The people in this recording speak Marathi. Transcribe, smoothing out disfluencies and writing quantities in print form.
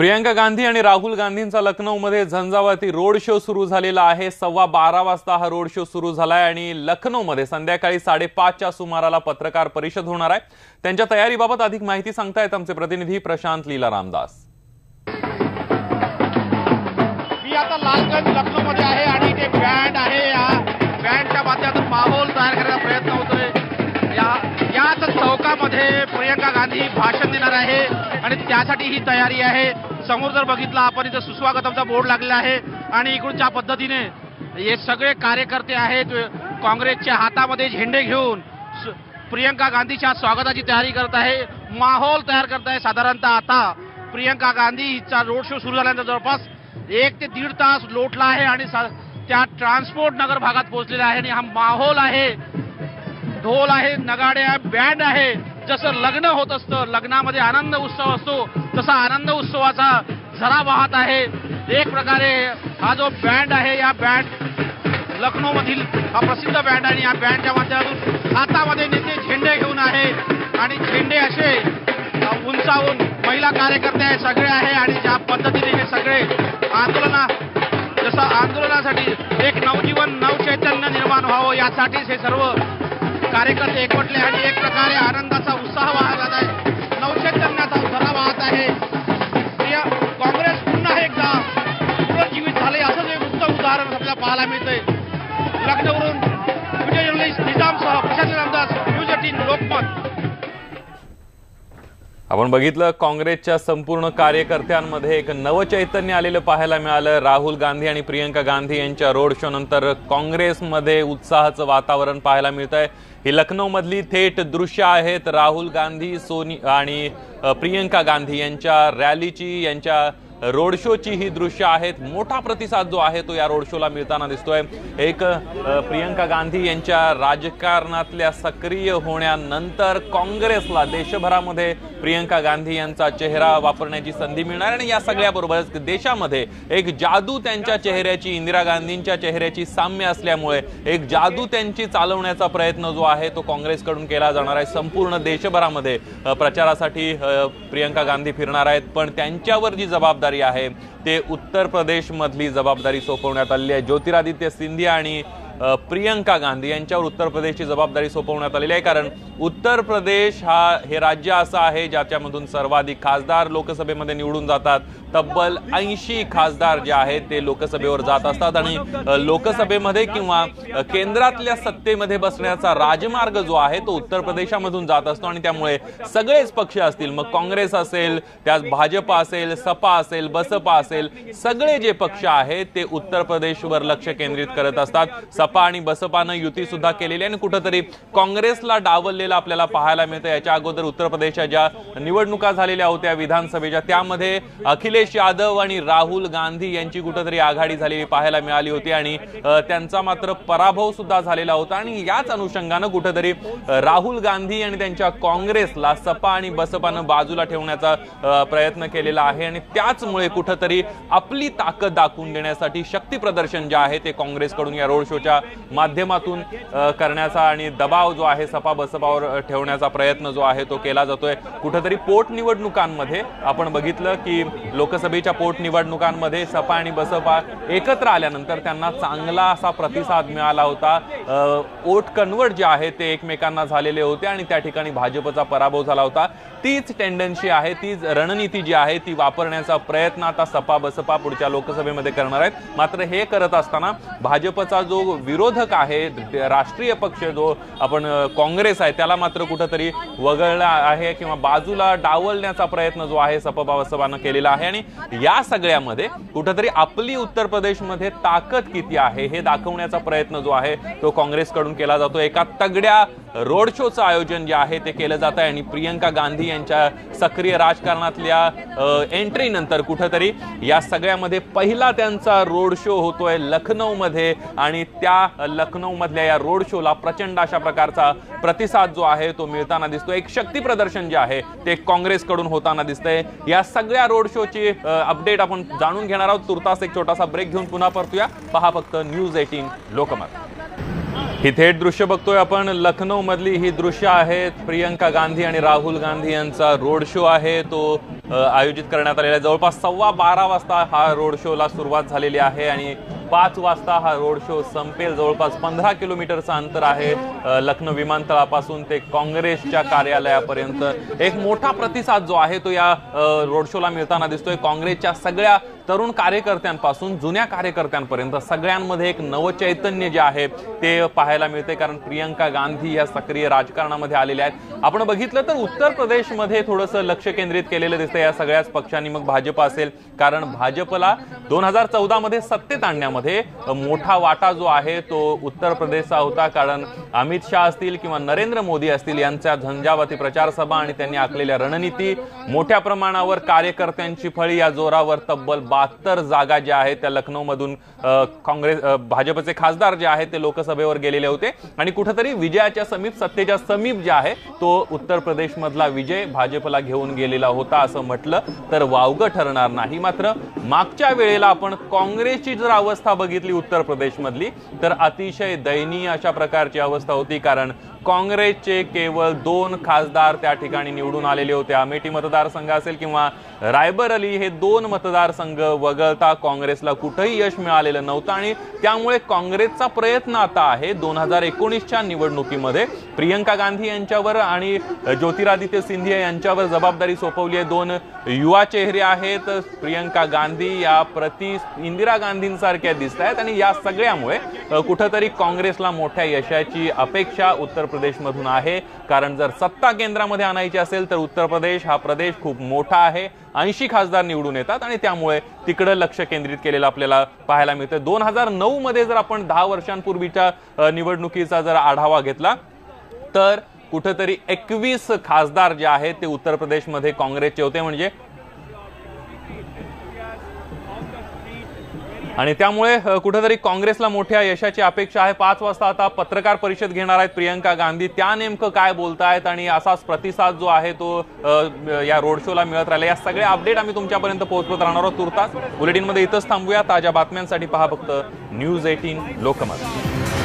प्रियंका गांधी आणि राहुल गांधींचा लखनौमध्ये झंझावाती रोड शो सुरू झालेला आहे। 12:15 वाजता हा रोड शो सुरू झालाय आणि लखनौमध्ये संध्याकाळी 5:30च्या सुमाराला पत्रकार परिषद होणार आहे। त्यांच्या तयारीबाबत अधिक माहिती सांगतायत आमचे प्रतिनिधी प्रशांत लीला रामदास। मी आता लालगंज लखनौमध्ये आहे आणि ते बँड आहे, या बँडच्या माध्यमातून माहोल तयार करण्याचा प्रयत्न होतोय। याच चौकामध्ये प्रियंका गांधी भाषण देणार आहे आणि त्यासाठी ही तयारी आहे। समोर जर बघितलं आपण इथे सुस्वागतमचा बोर्ड लागलेला आहे आणि इकडूनच्या पद्धतीने हे सगळे कार्यकर्ते आहेत काँग्रेसच्या हातामध्ये झेंडे घेऊन प्रियंका गांधीच्या स्वागताची तयारी करत आहे, माहोल तयार करत आहे। साधारणतः आता प्रियंका गांधीचा रोड शो सुरू झाल्यानंतर जवळपास 1 ते 1.5 तास लोटला आहे आणि त्या ट्रान्सपोर्ट नगर भागात पोहोचलेला आहे आणि हा माहोल आहे, ढोल आहे, नगाडे आहे, बँड आहे। जसं लग्न होत असतं, लग्नामध्ये आनंद उत्सव असतो तसा आनंद उत्सवाचा झरा वाहत आहे। एक प्रकारे हा जो बँड आहे, या बँड लखनौ मधील हा प्रसिद्ध बँड आणि या बँडच्या माध्यमातून हातामध्ये नेते झेंडे घेऊन आहे आणि झेंडे असे उंचावून महिला कार्यकर्ते आहे सगळे आहे आणि ज्या पद्धतीने हे सगळे आंदोलनासाठी एक नवजीवन नवचैतन्य निर्माण व्हावं यासाठीच हे सर्व कार्यकर्ते एकवटले आणि एक प्रकारे आनंदाचा उत्साह वाहत आहे, नवचैतन्याचा झरा वाहत आहे। काँग्रेस पुन्हा एकदा पुनर्जीवित झाले असं एक उत्तम उदाहरण आपल्याला पाहायला मिळतंय। लखनौवरून व्हिडिओ जर्नलिस्ट निजामसह प्रशांत रामदास, न्यूज 18 लोकमत। आपण बघितलं काँग्रेसच्या संपूर्ण कार्यकर्त्यांमध्ये एक नवचैतन्य आलेलं पाहायला मिळालं। राहुल गांधी आणि प्रियंका गांधी यांच्या रोड शो नंतर काँग्रेसमध्ये उत्साहाचं वातावरण पाहायला मिळतंय। ही लखनौ मधली थेट दृश्य आहेत। राहुल गांधी आणि प्रियंका गांधी यांच्या रॅलीची, यांच्या रोड शोची ही दृश्य आहेत। मोठा प्रतिसाद जो आहे तो या रोड शोला मिळताना दिसतोय। एक प्रियंका गांधी यांच्या राजकारणातल्या सक्रिय होण्यानंतर काँग्रेसला देशभरामध्ये प्रियंका गांधी यांचा चेहरा वापरण्याची संधी मिळणार आणि या सगळ्याबरोबरच देशामध्ये एक जादू त्यांच्या चेहऱ्याची, इंदिरा गांधींच्या चेहऱ्याची साम्य असल्यामुळे एक जादू त्यांची चालवण्याचा प्रयत्न जो आहे तो काँग्रेसकडून केला जाणार आहे। संपूर्ण देशभरामध्ये प्रचारासाठी प्रियंका गांधी फिरणार आहेत, पण त्यांच्यावर जी जबाबदारी आहे ते उत्तर प्रदेश मधली जबाबदारी सोपवण्यात आली आहे। ज्योतिरादित्य सिंधिया आणि प्रियंका गांधी यांच्यावर उत्तर प्रदेशची जबाबदारी सोपवण्यात आलेली आहे, कारण उत्तर प्रदेश हे राज्य असं आहे ज्याच्यामधून सर्वाधिक खासदार लोकसभेमध्ये निवडून जातात। तब्बल 80 खासदार जे आहेत ते लोकसभेवर जात असतात आणि लोकसभेमध्ये किंवा केंद्रातल्या सत्तेमध्ये बसण्याचा राजमार्ग जो आहे तो उत्तर प्रदेशामधून जात असतो आणि त्यामुळे सगळेच पक्ष असतील, मग काँग्रेस असेल, त्यात भाजप असेल, सपा असेल, बसपा असेल, सगळे जे पक्ष आहेत ते उत्तर प्रदेशवर लक्ष केंद्रित करत असतात। सपा आणि बसपानं युती सुद्धा केलेली आणि कुठेतरी काँग्रेसला डावललेला आपल्याला पाहायला मिळतं। याच्या अगोदर उत्तर प्रदेशच्या ज्या निवडणुका झालेल्या होत्या विधानसभेच्या, त्यामध्ये अखिलेश यादव आणि राहुल गांधी यांची कुठेतरी आघाडी झालेली पाहायला मिळाली होती आणि त्यांचा मात्र पराभव सुद्धा झालेला होता आणि याच अनुषंगानं कुठेतरी राहुल गांधी आणि त्यांच्या काँग्रेसला सपा आणि बसपानं बाजूला ठेवण्याचा प्रयत्न केलेला आहे आणि त्याचमुळे कुठेतरी आपली ताकद दाखवून देण्यासाठी शक्ती प्रदर्शन जे आहे ते काँग्रेसकडून या रोड शोच्या माध्यमातून करण्याचा आणि दबाव जो आहे सपा बसपावर ठेवण्याचा प्रयत्न जो आहे तो केला जातोय। कुठेतरी पोटनिवडणुकांमध्ये आपण बघितलं की लोकसभेच्या पोटनिवडणुकांमध्ये सपा आणि बसपा एकत्र आल्यानंतर त्यांना चांगला असा प्रतिसाद मिळाला होता। वोट कन्वर्ट जे आहे ते एकमेकांना झालेले होते आणि त्या ठिकाणी भाजपचा पराभव झाला होता। तीच टेंडन्सी आहे, तीच रणनीती जी आहे ती वापरण्याचा प्रयत्न आता सपा बसपा पुढच्या लोकसभेमध्ये करणार आहेत। मात्र हे करत असताना भाजपचा जो विरोधक आहे, राष्ट्रीय पक्ष जो आपण काँग्रेस आहे, त्याला मात्र कुठेतरी वगळला आहे किंवा बाजूला डावलण्याचा प्रयत्न जो आहे सपा बसपानं केलेला आहे आणि या सगळ्यामध्ये कुठेतरी आपली उत्तर प्रदेशमध्ये ताकद किती आहे हे दाखवण्याचा प्रयत्न जो आहे तो काँग्रेसकडून केला जातो। एका तगड्या रोड शोचं आयोजन जे आहे ते केलं जात आहे आणि प्रियंका गांधी यांच्या सक्रिय राजकारणातल्या एंट्री नंतर कुठेतरी या सगळ्यामध्ये पहिला त्यांचा रोड शो होतोय लखनौमध्ये आणि त्या लखनौ मधल्या या रोड शोला प्रचंड अशा प्रकारचा प्रतिसाद जो आहे तो मिळताना दिसतो। एक शक्ती प्रदर्शन जे आहे ते काँग्रेसकडून होताना दिसतंय। या सगळ्या रोड शोची अपडेट आपण जाणून घेणार आहोत। तुर्तास एक छोटासा ब्रेक घेऊन पुन्हा परतूया। पहा फक्त न्यूज 18 लोकमत। ही थेट दृश्य बघतोय आपण लखनौ मधली ही दृश्य आहेत। प्रियंका गांधी आणि राहुल गांधी यांचा रोड शो आहे तो आयोजित करण्यात आलेला आहे। जवळपास 12:15 वाजता हा रोड शोला सुरुवात झालेली आहे आणि 5 वाजता हा रोड शो संपेल। जवळपास 15 किलोमीटरचं अंतर आहे लखनौ विमानतळापासून ते काँग्रेसच्या कार्यालयापर्यंत। एक मोठा प्रतिसाद जो आहे तो या रोड शोला मिळताना दिसतोय। काँग्रेसच्या सगळ्या तरुण कार्यकर्त्यांपासून जुन्या कार्यकर्त्यांपर्यंत सगळ्यांमध्ये एक नवचैतन्य जे आहे ते पाहायला मिळते, कारण प्रियंका गांधी या सक्रिय राजकारणामध्ये आलेल्या आहेत। आपण बघितलं तर उत्तर प्रदेशमध्ये थोडंसं लक्ष केंद्रित केलेलं दिसतंय या सगळ्याच पक्षांनी, मग भाजप असेल, कारण भाजपला 2014 मध्ये सत्तेत आणण्यामध्ये मोठा वाटा जो आहे तो उत्तर प्रदेशचा होता, कारण अमित शाह असतील किंवा नरेंद्र मोदी असतील यांच्या झंझावाती प्रचार सभा आणि त्यांनी आखलेल्या रणनीती, मोठ्या प्रमाणावर कार्यकर्त्यांची फळी या जोरावर तब्बल 72 जागा ज्या आहेत त्या लखनौ मधून भाजपचे खासदार जे आहेत ते लोकसभेवर गेलेले होते आणि कुठेतरी विजयाच्या समीप, सत्तेच्या समीप जे आहे तो उत्तर प्रदेश मधला विजय भाजपला घेऊन गेलेला होता असं म्हटलं तर वावगं ठरणार नाही। मात्र मागच्या वेळेला आपण काँग्रेसची जर अवस्था बघितली उत्तर प्रदेश मधली तर अतिशय दयनीय अशा प्रकारची अवस्था होती, कारण काँग्रेसचे केवळ 2 खासदार त्या ठिकाणी निवडून आलेले होते। अमेठी मतदारसंघ असेल किंवा रायबरेली हे 2 मतदारसंघ वगळता काँग्रेसला कुठेही यश मिळालेलं नव्हतं आणि त्यामुळे काँग्रेसचा प्रयत्न आता आहे 2019च्या निवडणुकीमध्ये प्रियंका गांधी यांच्यावर आणि ज्योतिरादित्य सिंधिया यांच्यावर जबाबदारी सोपवली आहे। 2 युवा चेहरे आहेत, प्रियंका गांधी या प्रति इंदिरा गांधींसारख्या दिसत आहेत आणि या सगळ्यामुळे कुठेतरी काँग्रेसला मोठ्या यशाची अपेक्षा उत्तर प्रदेश मधून आहे, कारण जर सत्ता केंद्रामध्ये आणायची असेल तर उत्तर प्रदेश हा प्रदेश खूप मोठा आहे, 80 खासदार निवडून येतात आणि त्यामुळे तिकडे लक्ष केंद्रित केलेलं आपल्याला पाहायला मिळतं। 2009 मध्ये जर आपण 10 वर्षांपूर्वीच्या निवडणुकीचा जर आढावा घेतला तर कुठेतरी 21 खासदार जे आहेत ते उत्तर प्रदेशमध्ये काँग्रेसचे होते म्हणजे, आणि त्यामुळे कुठेतरी काँग्रेसला मोठ्या यशाची अपेक्षा आहे। 5 वाजता आता पत्रकार परिषद घेणार आहेत प्रियंका गांधी, त्या नेमकं काय बोलतायत आणि असाच प्रतिसाद जो आहे तो या रोड शोला मिळत राहिला। या सगळ्या अपडेट आम्ही तुमच्यापर्यंत पोहोचवत राहणार आहोत। तुर्तास बुलेटिनमध्ये इथंच थांबूया। ताज्या बातम्यांसाठी पहा फक्त न्यूज 18 लोकमत।